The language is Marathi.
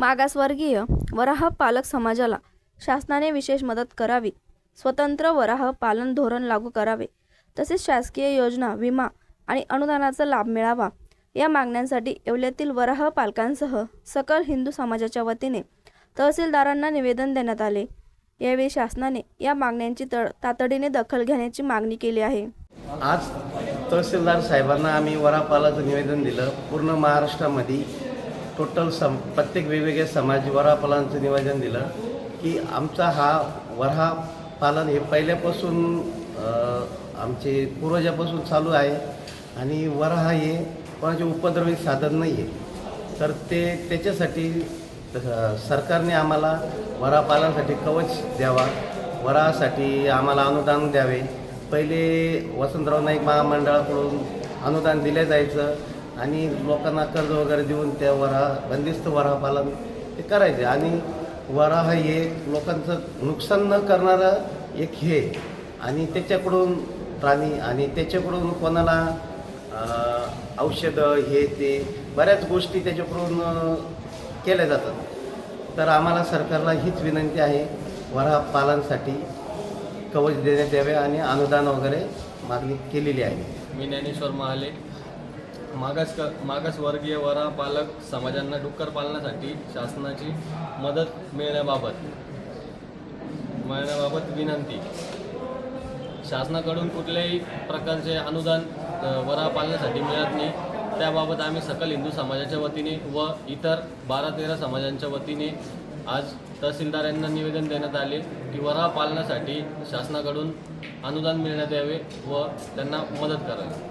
मागासवर्गीय वराह पालक समाजाला शासनाने विशेष मदत करावी, स्वतंत्र वराह पालन धोरण लागू करावे, तसेच शासकीय योजना, विमा आणि अनुदानाचा लाभ मिळावा या मागण्यांसाठी येवल्यातील वराह पालकांसह सकल हिंदू समाजाच्या वतीने तहसीलदारांना निवेदन देण्यात आले। यावेळी शासनाने या मागण्यांची तातडीने दखल घेण्याची मागणी केली आहे। आज तहसीलदार साहेबांना आम्ही वराह पालाचं निवेदन दिलं। पूर्ण महाराष्ट्रामध्ये टोटल प्रत्येक वेगवेगळ्या समाज वराह पालनाचं निवेदन दिलं की आमचा हा वराह पालन हे पहिल्यापासून आमचे पूर्वजापासून चालू आहे आणि वराह हे कोणाचे उपद्रवी साधन नाही आहे। तर त्याच्यासाठी सरकारने आम्हाला वराह पालनासाठी कवच द्यावा, वराहासाठी आम्हाला अनुदान द्यावे। पहिले वसंतराव नाईक महामंडळाकडून अनुदान दिले जायचं आणि लोकांना कर्ज वगैरे देऊन त्या बंदिस्त वराह पालन ते करायचे आणि वराह हे लोकांचं नुकसान न करणारं एक हे आणि त्याच्याकडून प्राणी आणि त्याच्याकडून कोणाला औषधं हे ते बऱ्याच गोष्टी त्याच्याकडून केल्या जातात। तर आम्हाला सरकारला हीच विनंती आहे, वराह पालनासाठी कवच देण्यात यावे आणि अनुदान वगैरे मागणी केलेली आहे। मी ज्ञानेश्वर महाले मागासवर्गीय वराह पालक समाजांना डुक्कर पालनासाठी शासनाची मदत मिळण्याबाबत विनंती। शासनाकडून कुठल्याही प्रकारचे अनुदान वराह पालनासाठी मिळत नाही। त्याबाबत आम्ही सकल हिंदू समाजाच्या वतीने व इतर 12-13 समाजांच्या वतीने आज तहसीलदार यांना निवेदन देण्यात आले की वराह पालनासाठी शासनाकडून अनुदान मिळण्यात यावे व त्यांना मदत करावी।